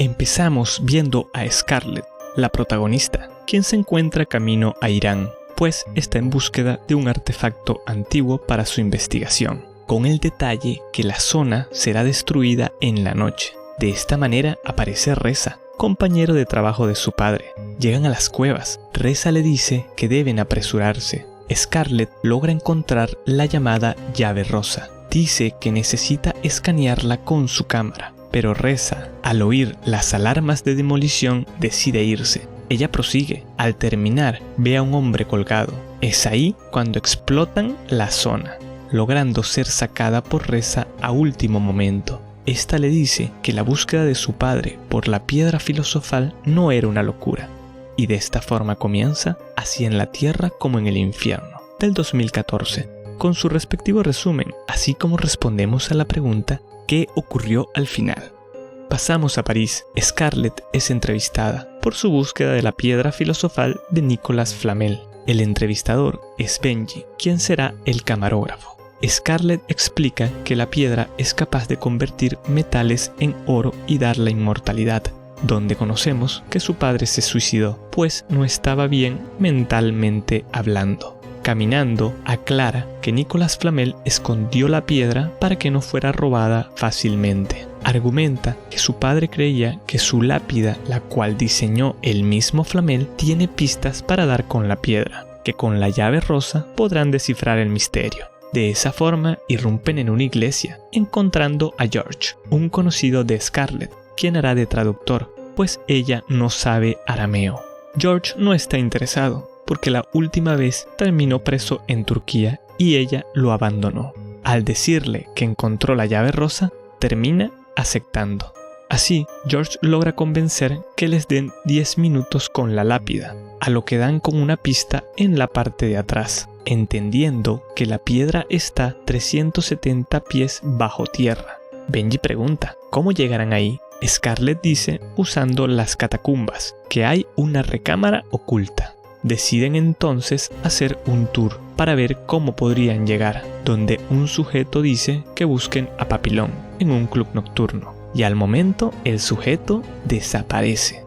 Empezamos viendo a Scarlett, la protagonista, quien se encuentra camino a Irán, pues está en búsqueda de un artefacto antiguo para su investigación, con el detalle que la zona será destruida en la noche. De esta manera aparece Reza, compañero de trabajo de su padre. Llegan a las cuevas. Reza le dice que deben apresurarse. Scarlett logra encontrar la llamada llave rosa. Dice que necesita escanearla con su cámara, pero Reza, al oír las alarmas de demolición, decide irse. Ella prosigue. Al terminar, ve a un hombre colgado. Es ahí cuando explotan la zona, logrando ser sacada por Reza a último momento. Esta le dice que la búsqueda de su padre por la piedra filosofal no era una locura. Y de esta forma comienza Así en la Tierra como en el Infierno, del 2014, con su respectivo resumen, así como respondemos a la pregunta ¿qué ocurrió al final? Pasamos a París. Scarlett es entrevistada por su búsqueda de la piedra filosofal de Nicolas Flamel. El entrevistador es Benji, quien será el camarógrafo. Scarlett explica que la piedra es capaz de convertir metales en oro y dar la inmortalidad, donde conocemos que su padre se suicidó, pues no estaba bien mentalmente hablando. Caminando, aclara que Nicolas Flamel escondió la piedra para que no fuera robada fácilmente. Argumenta que su padre creía que su lápida, la cual diseñó el mismo Flamel, tiene pistas para dar con la piedra, que con la llave rosa podrán descifrar el misterio. De esa forma, irrumpen en una iglesia, encontrando a George, un conocido de Scarlett, quien hará de traductor, pues ella no sabe arameo. George no está interesado, porque la última vez terminó preso en Turquía y ella lo abandonó. Al decirle que encontró la llave rosa, termina aceptando. Así, George logra convencer que les den 10 minutos con la lápida, a lo que dan con una pista en la parte de atrás, entendiendo que la piedra está 370 pies bajo tierra. Benji pregunta, ¿cómo llegarán ahí? Scarlett dice usando las catacumbas, que hay una recámara oculta. Deciden entonces hacer un tour para ver cómo podrían llegar, donde un sujeto dice que busquen a Papillon en un club nocturno, y al momento el sujeto desaparece.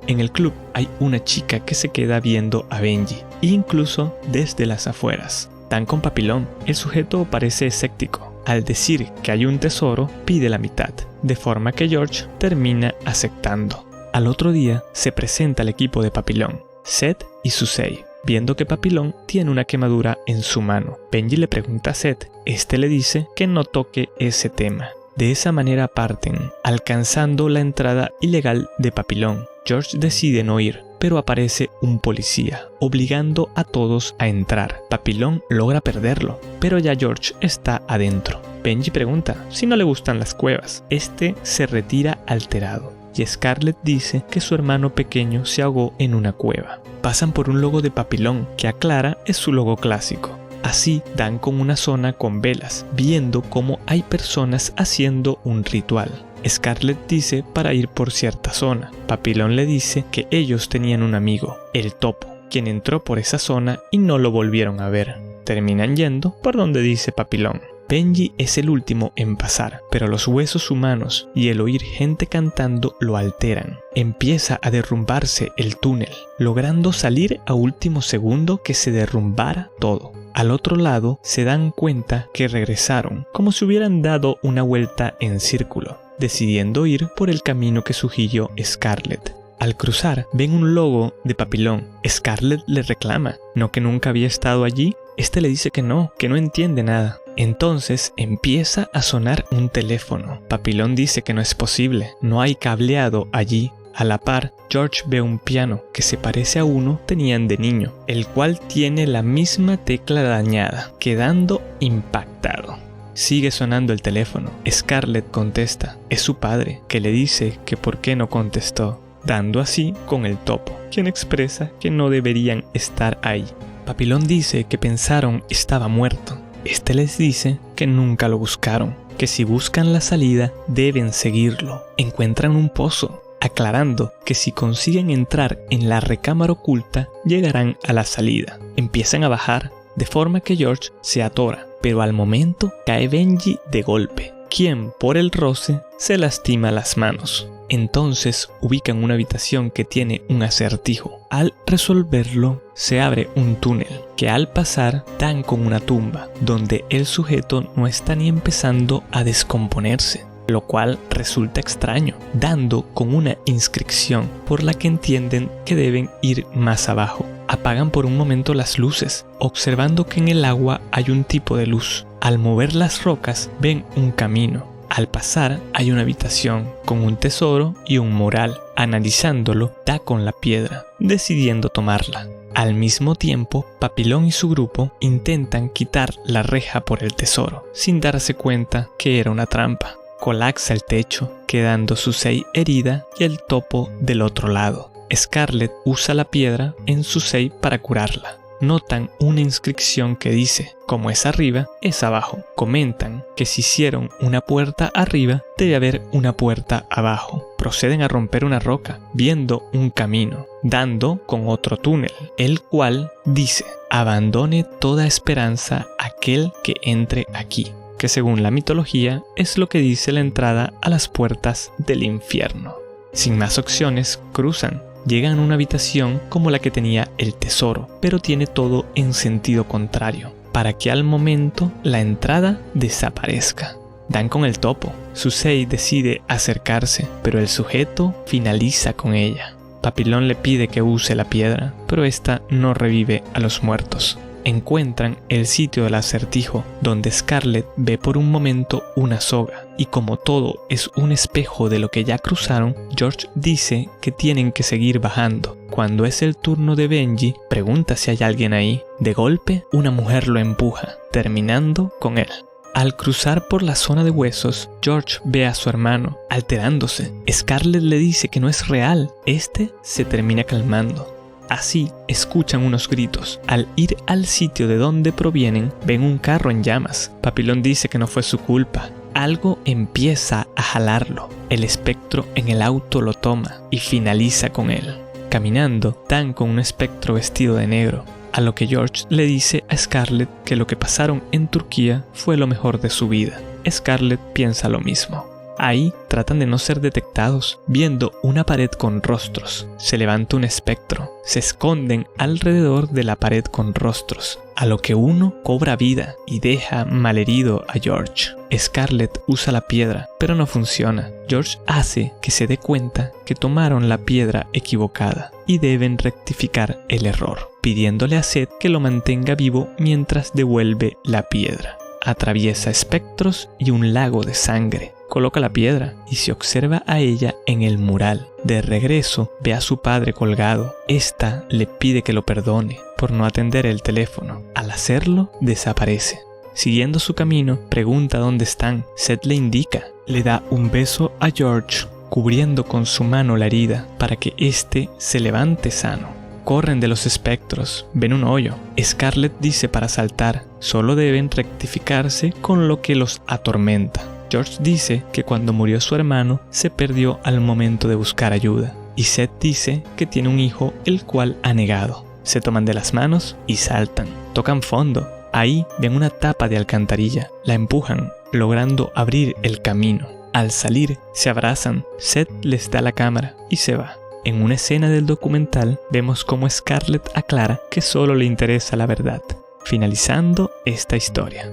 En el club hay una chica que se queda viendo a Benji, incluso desde las afueras. Dan con Papillon. El sujeto parece escéptico. Al decir que hay un tesoro, pide la mitad, de forma que George termina aceptando. Al otro día se presenta el equipo de Papillon, Seth y Susei, viendo que Papillon tiene una quemadura en su mano. Benji le pregunta a Seth, este le dice que no toque ese tema. De esa manera parten, alcanzando la entrada ilegal de Papillon. George decide no ir, pero aparece un policía, obligando a todos a entrar. Papillon logra perderlo, pero ya George está adentro. Benji pregunta si no le gustan las cuevas. Este se retira alterado, y Scarlett dice que su hermano pequeño se ahogó en una cueva. Pasan por un logo de Papillon, que aclara es su logo clásico. Así dan con una zona con velas, viendo cómo hay personas haciendo un ritual. Scarlett dice para ir por cierta zona. Papillon le dice que ellos tenían un amigo, el Topo, quien entró por esa zona y no lo volvieron a ver. Terminan yendo por donde dice Papillon. Benji es el último en pasar, pero los huesos humanos y el oír gente cantando lo alteran. Empieza a derrumbarse el túnel, logrando salir a último segundo que se derrumbara todo. Al otro lado se dan cuenta que regresaron, como si hubieran dado una vuelta en círculo, decidiendo ir por el camino que sugirió Scarlett. Al cruzar, ven un logo de Papillon. Scarlett le reclama, ¿no que nunca había estado allí? Este le dice que no entiende nada. Entonces empieza a sonar un teléfono. Papillon dice que no es posible, no hay cableado allí. A la par, George ve un piano que se parece a uno tenían de niño, el cual tiene la misma tecla dañada, quedando impactado. Sigue sonando el teléfono. Scarlett contesta, es su padre, que le dice que por qué no contestó, dando así con el Topo, quien expresa que no deberían estar ahí. Papillon dice que pensaron estaba muerto. Este les dice que nunca lo buscaron, que si buscan la salida deben seguirlo. Encuentran un pozo, aclarando que si consiguen entrar en la recámara oculta llegarán a la salida. Empiezan a bajar, de forma que George se atora, pero al momento cae Benji de golpe, quien por el roce se lastima las manos. Entonces ubican una habitación que tiene un acertijo. Al resolverlo, se abre un túnel que al pasar dan con una tumba, donde el sujeto no está ni empezando a descomponerse, lo cual resulta extraño, dando con una inscripción por la que entienden que deben ir más abajo. Apagan por un momento las luces, observando que en el agua hay un tipo de luz. Al mover las rocas, ven un camino. Al pasar, hay una habitación con un tesoro y un mural. Analizándolo, da con la piedra, decidiendo tomarla. Al mismo tiempo, Papillon y su grupo intentan quitar la reja por el tesoro, sin darse cuenta que era una trampa. Colapsa el techo, quedando Susei herida y el topo del otro lado. Scarlett usa la piedra en Susei para curarla. Notan una inscripción que dice, como es arriba, es abajo. Comentan que si hicieron una puerta arriba, debe haber una puerta abajo. Proceden a romper una roca, viendo un camino, dando con otro túnel, el cual dice, abandone toda esperanza aquel que entre aquí, que según la mitología es lo que dice la entrada a las puertas del infierno. Sin más opciones, cruzan. Llegan a una habitación como la que tenía el tesoro, pero tiene todo en sentido contrario, para que al momento la entrada desaparezca. Dan con el topo. Susei decide acercarse, pero el sujeto finaliza con ella. Papillon le pide que use la piedra, pero esta no revive a los muertos. Encuentran el sitio del acertijo, donde Scarlett ve por un momento una soga, y como todo es un espejo de lo que ya cruzaron, George dice que tienen que seguir bajando. Cuando es el turno de Benji, pregunta si hay alguien ahí. De golpe, una mujer lo empuja, terminando con él. Al cruzar por la zona de huesos, George ve a su hermano, alterándose. Scarlett le dice que no es real. Este se termina calmando. Así, escuchan unos gritos. Al ir al sitio de donde provienen, ven un carro en llamas. Papillon dice que no fue su culpa. Algo empieza a jalarlo. El espectro en el auto lo toma y finaliza con él. Caminando, dan con un espectro vestido de negro. A lo que George le dice a Scarlett que lo que pasaron en Turquía fue lo mejor de su vida. Scarlett piensa lo mismo. Ahí tratan de no ser detectados, viendo una pared con rostros. Se levanta un espectro. Se esconden alrededor de la pared con rostros, a lo que uno cobra vida y deja malherido a George. Scarlett usa la piedra, pero no funciona. George hace que se dé cuenta que tomaron la piedra equivocada y deben rectificar el error, pidiéndole a Seth que lo mantenga vivo mientras devuelve la piedra. Atraviesa espectros y un lago de sangre. Coloca la piedra y se observa a ella en el mural. De regreso, ve a su padre colgado. Esta le pide que lo perdone por no atender el teléfono. Al hacerlo, desaparece. Siguiendo su camino, pregunta dónde están. Seth le indica. Le da un beso a George, cubriendo con su mano la herida para que éste se levante sano. Corren de los espectros, ven un hoyo. Scarlett dice para saltar, solo deben rectificarse con lo que los atormenta. George dice que cuando murió su hermano se perdió al momento de buscar ayuda. Y Seth dice que tiene un hijo el cual ha negado. Se toman de las manos y saltan. Tocan fondo. Ahí ven una tapa de alcantarilla. La empujan, logrando abrir el camino. Al salir, se abrazan. Seth les da la cámara y se va. En una escena del documental vemos cómo Scarlett aclara que solo le interesa la verdad, finalizando esta historia.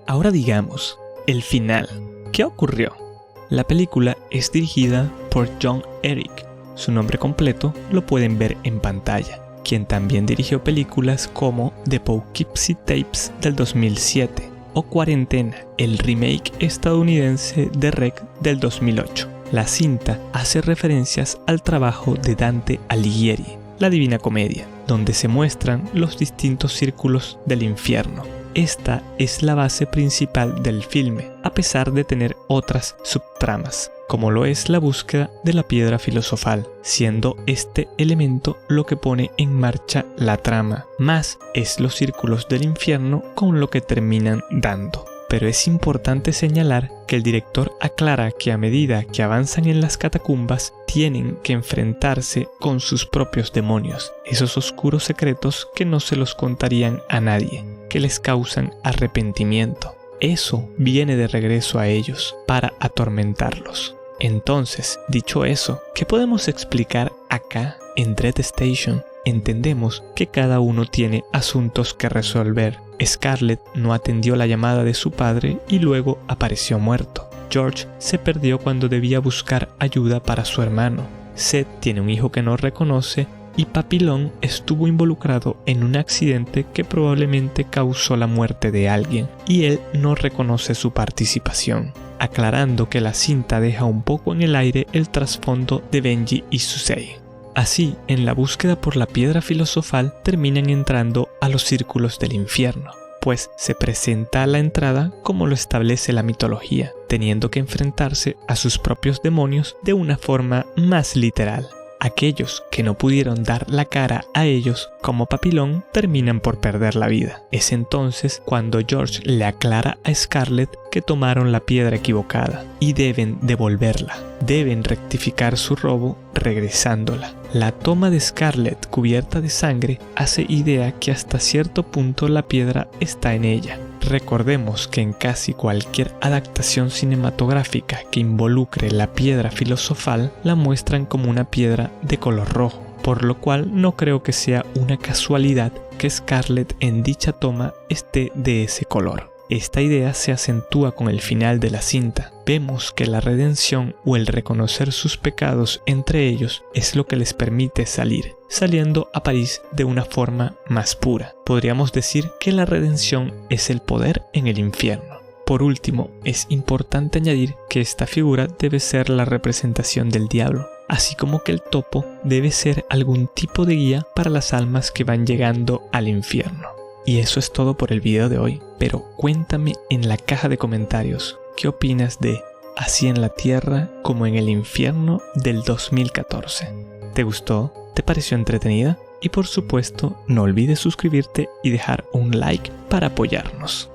Ahora digamos, el final. ¿Qué ocurrió? La película es dirigida por John Eric. Su nombre completo lo pueden ver en pantalla, quien también dirigió películas como The Poughkeepsie Tapes del 2007 o Cuarentena, el remake estadounidense de Rec del 2008. La cinta hace referencias al trabajo de Dante Alighieri, La Divina Comedia, donde se muestran los distintos círculos del infierno. Esta es la base principal del filme, a pesar de tener otras subtramas, como lo es la búsqueda de la piedra filosofal, siendo este elemento lo que pone en marcha la trama, más es los círculos del infierno con lo que terminan dando. Pero es importante señalar que el director aclara que a medida que avanzan en las catacumbas, tienen que enfrentarse con sus propios demonios, esos oscuros secretos que no se los contarían a nadie, que les causan arrepentimiento. Eso viene de regreso a ellos para atormentarlos. Entonces, dicho eso, ¿qué podemos explicar acá en Dread Station? Entendemos que cada uno tiene asuntos que resolver. Scarlett no atendió la llamada de su padre y luego apareció muerto. George se perdió cuando debía buscar ayuda para su hermano. Seth tiene un hijo que no reconoce y Papillon estuvo involucrado en un accidente que probablemente causó la muerte de alguien y él no reconoce su participación, aclarando que la cinta deja un poco en el aire el trasfondo de Benji y Susei. Así, en la búsqueda por la piedra filosofal terminan entrando a los círculos del infierno, pues se presenta a la entrada como lo establece la mitología, teniendo que enfrentarse a sus propios demonios de una forma más literal. Aquellos que no pudieron dar la cara a ellos, como Papillon, terminan por perder la vida. Es entonces cuando George le aclara a Scarlett que tomaron la piedra equivocada y deben devolverla. Deben rectificar su robo regresándola. La toma de Scarlett cubierta de sangre hace idea que hasta cierto punto la piedra está en ella. Recordemos que en casi cualquier adaptación cinematográfica que involucre la piedra filosofal la muestran como una piedra de color rojo, por lo cual no creo que sea una casualidad que Scarlett en dicha toma esté de ese color. Esta idea se acentúa con el final de la cinta. Vemos que la redención o el reconocer sus pecados entre ellos es lo que les permite salir, saliendo a París de una forma más pura. Podríamos decir que la redención es el poder en el infierno. Por último, es importante añadir que esta figura debe ser la representación del diablo, así como que el topo debe ser algún tipo de guía para las almas que van llegando al infierno. Y eso es todo por el video de hoy, pero cuéntame en la caja de comentarios qué opinas de Así en la Tierra como en el Infierno del 2014. ¿Te gustó? ¿Te pareció entretenida? Y por supuesto, no olvides suscribirte y dejar un like para apoyarnos.